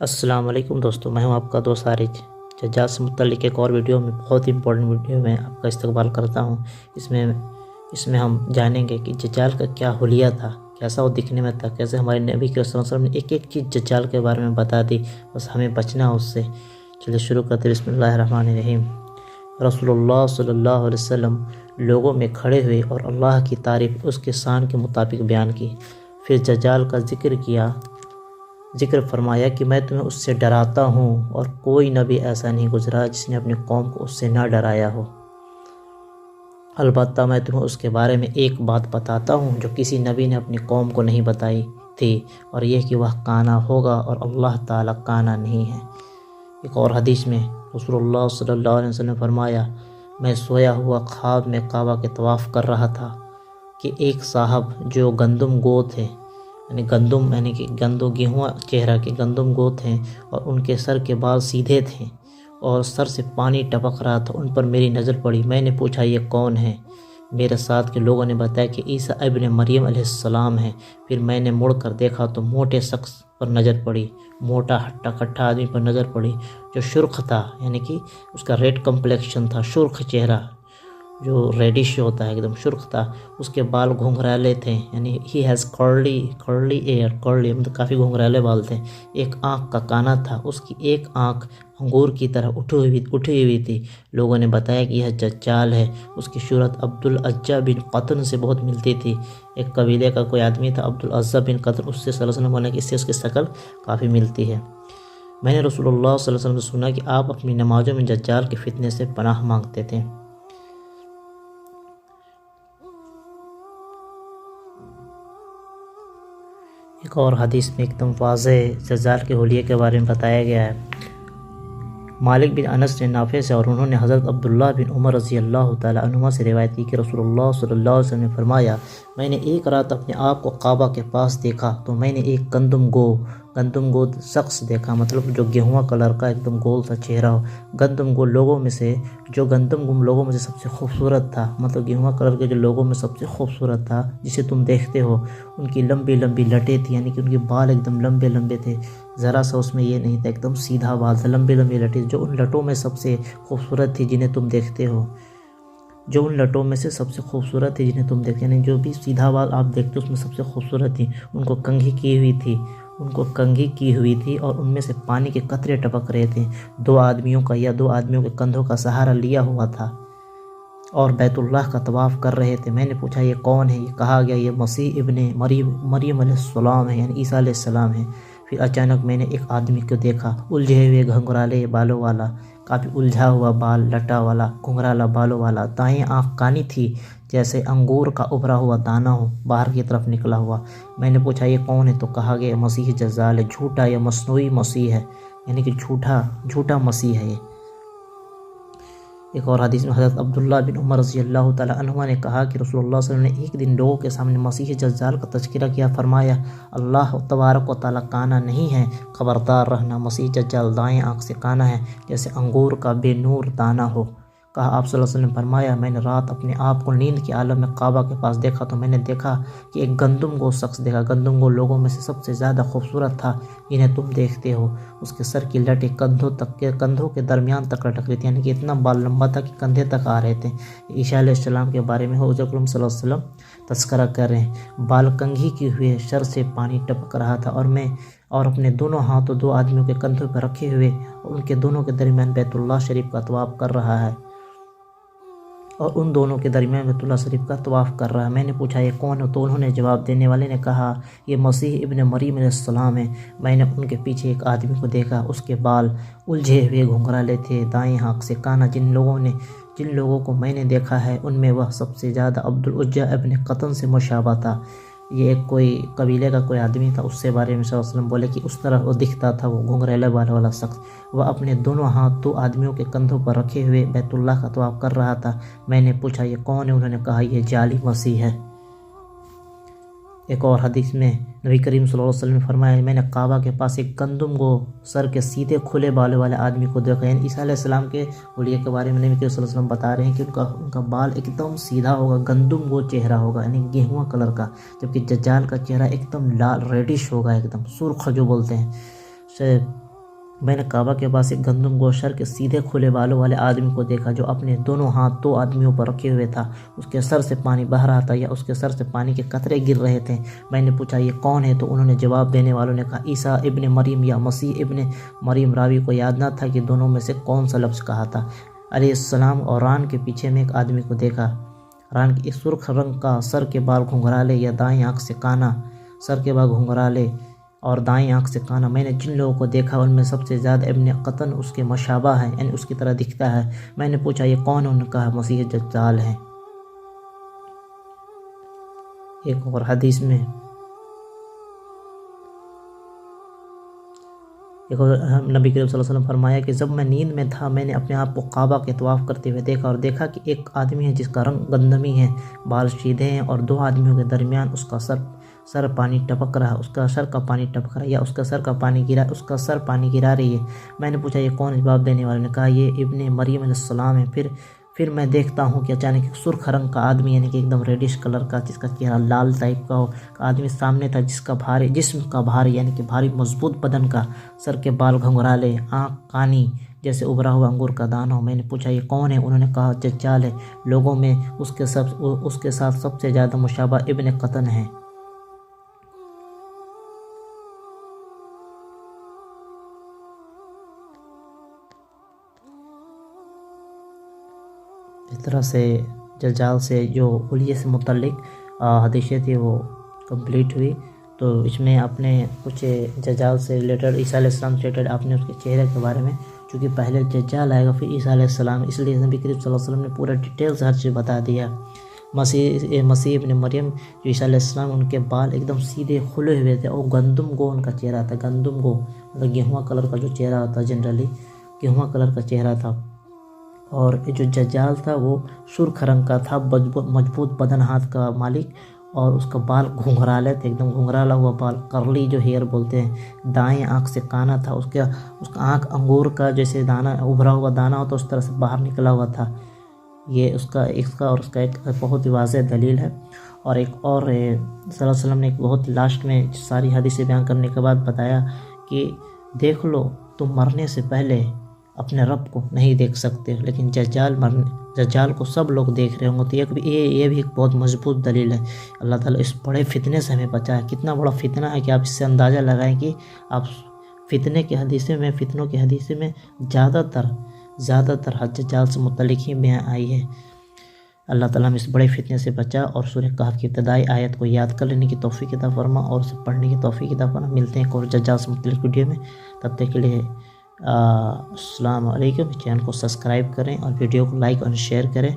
السلام علیکم دوستو، میں ہوں آپ کا دوست عارج۔ دجال سے متعلق ایک اور ویڈیو میں، بہت امپورٹنٹ ویڈیو میں آپ کا استقبال کرتا ہوں۔ اس میں ہم جانیں گے کہ دجال کا کیا حلیہ تھا، کیسا وہ دکھنے میں تھا، کیسے ہمارے نبی کے صلی اللہ علیہ وسلم نے ایک ایک چیز دجال کے بارے میں بتا دی، بس ہمیں بچنا اس سے۔ چلیے شروع کرتے ہیں۔ بسم اللہ الرحمن الرحیم۔ رسول اللہ صلی اللہ علیہ وسلم لوگوں میں کھڑے ہوئے اور اللہ کی تعریف اس کے شان کے مطابق بیان کی، پھر دجال کا ذکر فرمایا کہ میں تمہیں اس سے ڈراتا ہوں اور کوئی نبی ایسا نہیں گزرا جس نے اپنی قوم کو اس سے نہ ڈرایا ہو۔ البتہ میں تمہیں اس کے بارے میں ایک بات بتاتا ہوں جو کسی نبی نے اپنی قوم کو نہیں بتائی تھی، اور یہ کہ وہ کانا ہوگا اور اللہ تعالیٰ کانا نہیں ہے۔ ایک اور حدیث میں رسول اللہ صلی اللہ علیہ وسلم نے فرمایا، میں سویا ہوا خواب میں کعبہ کے طواف کر رہا تھا کہ ایک صاحب جو گندم گو تھے، یعنی کہ گیہواں چہرہ کے گندم گو تھے، اور ان کے سر کے بال سیدھے تھے اور سر سے پانی ٹپک رہا تھا، ان پر میری نظر پڑی۔ میں نے پوچھا یہ کون ہے؟ میرے ساتھ کے لوگوں نے بتایا کہ عیسیٰ ابن مریم علیہ السلام ہے۔ پھر میں نے مڑ کر دیکھا تو موٹے شخص پر نظر پڑی، موٹا ہٹا کٹھا آدمی پر نظر پڑی جو سرخ تھا، یعنی کہ اس کا ریڈ کمپلیکشن تھا، سرخ چہرہ جو ریڈش ہوتا ہے، ایک دم سرخ تھا۔ اس کے بال گھنگھرالے تھے، یعنی ہی ہیز کرلی ایئر، مطلب کافی گھنگھرالے بال تھے۔ ایک آنکھ کا کانا تھا، اس کی ایک آنکھ انگور کی طرح اٹھی ہوئی تھی۔ لوگوں نے بتایا کہ یہ دجال ہے۔ اس کی صورت عبدالعزیٰ بن قطن سے بہت ملتی تھی، ایک قبیلے کا کوئی آدمی تھا عبدالعزیٰ بن قطن، اس سے صلی اللہ علیہ وسلم کہ اس سے اس کی شکل کافی ملتی ہے۔ میں نے رسول اللہ صلی اللہ علیہ وسلم سے سنا کہ آپ اپنی نمازوں میں دجال کے فتنے سے پناہ مانگتے تھے۔ ایک اور حدیث میں ایک دم واضح دجال کے حلیے کے بارے میں بتایا گیا ہے۔ مالک بن انس نے نافع سے اور انہوں نے حضرت عبداللہ بن عمر رضی اللہ تعالیٰ عنہما سے روایت کی کہ رسول اللہ صلی اللہ علیہ وسلم نے فرمایا، میں نے ایک رات اپنے آپ کو کعبہ کے پاس دیکھا تو میں نے ایک گندم گو شخص دیکھا، مطلب جو گیہواں کلر کا ایک دم گول سا چہرہ ہو۔ گندم گو لوگوں میں سے سب سے خوبصورت تھا، مطلب گیہواں کلر کے جو لوگوں میں سب سے خوبصورت تھا، جسے تم دیکھتے ہو۔ ان کی لمبی لمبی لٹیں تھیں، یعنی کہ ان کے بال ایک دم لمبے لمبے تھے، ذرا سا اس میں یہ نہیں تھا، ایک دم سیدھا بال تھا، لمبی لمبی لٹیں، جو ان لٹوں میں سب سے خوبصورت تھی جنہیں تم دیکھتے ہو۔ یعنی جو بھی سیدھا بال آپ دیکھتے ہو اس میں سب سے خوبصورت تھی۔ ان کو کنگھی کی ہوئی تھی اور ان میں سے پانی کے قطرے ٹپک رہے تھے۔ دو آدمیوں کے کندھوں کا سہارا لیا ہوا تھا اور بیت اللہ کا طواف کر رہے تھے۔ میں نے پوچھا یہ کون ہے؟ یہ کہا گیا یہ مسیح ابن مریم علیہ السلام ہے، یعنی عیسیٰ علیہ السلام ہے۔ پھر اچانک میں نے ایک آدمی کو دیکھا، الجھے ہوئے گھنگرالے بالوں والا، کافی الجھا ہوا بال لٹا والا، گھنگرالا بالوں والا، دائیں آنکھ کانی تھی جیسے انگور کا ابھرا ہوا دانہ ہو، باہر کی طرف نکلا ہوا۔ میں نے پوچھا یہ کون ہے؟ تو کہا گیا مسیح دجال ہے، جھوٹا یا مصنوعی مسیح ہے، یعنی کہ جھوٹا مسیح ہے یہ۔ ایک اور حدیث میں حضرت عبداللہ بن عمر رضی اللہ تعالیٰ عنہما نے کہا کہ رسول اللہ صلی اللہ علیہ وسلم نے ایک دن لوگوں کے سامنے مسیح دجال کا تذکرہ کیا، فرمایا اللہ تبارک و تعالیٰ کانا نہیں ہے، خبردار رہنا، مسیح دجال دائیں آنکھ سے کانا ہے جیسے انگور کا بے نور دانہ ہو۔ کہا آپ صلی اللہ علیہ وسلم نے فرمایا میں نے رات اپنے آپ کو نیند کے عالم میں کعبہ کے پاس دیکھا تو میں نے دیکھا کہ ایک گندم گو شخص دیکھا۔ گندم گو لوگوں میں سے سب سے زیادہ خوبصورت تھا جنہیں تم دیکھتے ہو۔ اس کے سر کی لٹیں کندھوں کے درمیان تک لٹک رہی تھی، یعنی کہ اتنا بال لمبا تھا کہ کندھے تک آ رہے تھے۔ عیسیٰ علیہ السلام کے بارے میں حضور اکرم صلی اللہ علیہ وسلم تذکرہ کر رہے ہیں۔ بال کنگھی کیے ہوئے، سر سے پانی ٹپک رہا تھا، اور اپنے دونوں ہاتھوں دو آدمیوں کے کندھوں پر رکھے ہوئے اور ان کے دونوں کے درمیان بیت اللہ شریف کا طواف کر رہا ہے، میں نے پوچھا یہ کون ہے؟ تو انہوں نے جواب دینے والے نے کہا یہ مسیح ابن مریم علیہ السلام ہے۔ میں نے ان کے پیچھے ایک آدمی کو دیکھا، اس کے بال الجھے ہوئے گھنگرالے تھے، دائیں آنکھ سے کانا۔ جن لوگوں کو میں نے دیکھا ہے ان میں وہ سب سے زیادہ عبدالعزیٰ ابن قطن سے مشابہ تھا۔ یہ ایک کوئی قبیلے کا کوئی آدمی تھا، اس سے بارے میں صلی اللہ علیہ وسلم بولے کہ اس طرح وہ دکھتا تھا، وہ گھنگریلے بال والا شخص۔ وہ اپنے دونوں ہاتھ دو آدمیوں کے کندھوں پر رکھے ہوئے بیت اللہ کا طواف کر رہا تھا۔ میں نے پوچھا یہ کون ہے؟ انہوں نے کہا یہ جعلی مسیح ہے۔ ایک اور حدیث میں نبی کریم صلی اللہ علیہ وسلم نے فرمایا میں نے کعبہ کے پاس ایک گندم گو سر کے سیدھے کھلے بالوں والے آدمی کو دیکھا، یعنی عیسیٰ علیہ السلام کے حلیے کے بارے میں نبی کریم صلی اللہ علیہ وسلم بتا رہے ہیں کہ ان کا بال ایک دم سیدھا ہوگا، گندم گو چہرہ ہوگا، یعنی گیہواں کلر کا، جبکہ دجال کا چہرہ ایک دم لال ریڈش ہوگا، ایک دم سرخ جو بولتے ہیں۔ میں نے کعبہ کے پاس ایک گندم گوشر کے سیدھے کھلے بالوں والے آدمی کو دیکھا جو اپنے دونوں ہاتھ 2 آدمیوں پر رکھے ہوئے تھا۔ اس کے سر سے پانی بہہ رہا تھا یا اس کے سر سے پانی کے قطرے گر رہے تھے۔ میں نے پوچھا یہ کون ہے؟ تو انہوں نے جواب دینے والوں نے کہا عیسیٰ ابن مریم یا مسیح ابن مریم۔ راوی کو یاد نہ تھا کہ دونوں میں سے کون سا لفظ کہا تھا علیہ السلام۔ اور ران کے پیچھے میں ایک آدمی کو دیکھا، ران کی سرخ رنگ کا، سر کے بال گھنگھرالے یا دائیں آنکھ سے کانا، سر کے بال گھنگھرالے اور دائیں آنکھ سے کانا۔ میں نے جن لوگوں کو دیکھا ان میں سب سے زیادہ ابن قطن اس کے مشابہ ہے، یعنی اس کی طرح دکھتا ہے۔ میں نے پوچھا یہ کون ہے؟ انہوں نے کہا مسیح دجال ہے۔ ایک اور حدیث میں نبی کریم صلی اللہ علیہ وسلم فرمایا کہ جب میں نیند میں تھا میں نے اپنے آپ کو کعبہ کے طواف کرتے ہوئے دیکھا اور دیکھا کہ ایک آدمی ہے جس کا رنگ گندمی ہے، بال سیدھے ہیں اور 2 آدمیوں کے درمیان اس کا سر پانی ٹپک رہا، اس کا سر کا پانی ٹپک رہا یا اس کا سر پانی گرا رہی ہے۔ میں نے پوچھا یہ کون؟ جواب دینے والے نے کہا یہ ابن مریم علیہ السلام ہے۔ پھر میں دیکھتا ہوں کہ اچانک ایک سرخ رنگ کا آدمی، یعنی کہ ایک دم ریڈش کلر کا، جس کا چہرہ لال ٹائپ کا ہو، آدمی سامنے تھا، جس کا جسم کا بھاری، یعنی کہ بھاری مضبوط بدن کا، سر کے بال گھنگھرالے، آنکھ کانی جیسے ابھرا ہوا انگور کا دانہ ہو۔ میں نے پوچھا یہ کون ہے؟ انہوں نے کہا دجال ہے۔ لوگوں میں اس کے ساتھ سب سے زیادہ مشابہ ابن قطن ہے۔ اس طرح سے دجال سے جو حلیے سے متعلق حدیثیں تھی وہ کمپلیٹ ہوئی۔ تو اس میں اپنے کچھ دجال سے ریلیٹڈ، عیسیٰ علیہ السلام سے ریلیٹڈ آپ نے اس کے چہرے کے بارے میں، چونکہ پہلے دجال آئے گا پھر عیسیٰ علیہ السلام، اس لیے نبی کریم صلی اللہ علیہ وسلم نے پورا ڈیٹیل سے ہر چیز بتا دیا۔ مسیح ابن مریم جو عیسیٰ علیہ السلام، ان کے بال ایک دم سیدھے کھلے ہوئے تھے اور گندم گو ان کا چہرہ تھا۔ گندم گو مطلب گیہواں کلر کا جو چہرہ ہوتا ہے، جنرلی گیہواں کلر کا چہرہ تھا۔ اور جو دجال تھا وہ سرخ رنگ کا تھا، مضبوط بدن، ہاتھ کا مالک، اور اس کا بال گھنگھرالے تھے، ایک دم گھنگھرالا ہوا بال، کرلی جو ہیئر بولتے ہیں۔ دائیں آنکھ سے کانا تھا، اس کا آنکھ انگور کا جیسے دانہ، ابھرا ہوا دانہ ہوتا اس طرح سے باہر نکلا ہوا تھا۔ یہ اس کا ایک بہت ہی واضح دلیل ہے۔ اور ایک اور صلی اللہ علیہ وسلم نے ایک بہت لاسٹ میں ساری حدیثیں بیان کرنے کے بعد بتایا کہ دیکھ لو تم مرنے سے پہلے اپنے رب کو نہیں دیکھ سکتے، لیکن دجال کو سب لوگ دیکھ رہے ہوں گے۔ تو یہ بھی ایک بہت مضبوط دلیل ہے۔ اللہ تعالیٰ اس بڑے فتنے سے ہمیں بچائے۔ کتنا بڑا فتنہ ہے کہ آپ اس سے اندازہ لگائیں کہ آپ فتنوں کی حدیثیں میں زیادہ تر دجال سے متعلق ہی بیان آئی ہے۔ اللہ تعالیٰ ہم اس بڑے فتنے سے بچا اور سورہ کہف کی ابتدائی آیت کو یاد کر لینے کی توفیق عطا فرما اور اسے پڑھنے کی توفیق عطا فرما۔ ملتے ہیں ایک اور دجال سے متعلق ویڈیو میں، تب تک کے لیے السلام علیکم۔ چینل کو سبسکرائب کریں اور ویڈیو کو لائک اور شیئر کریں۔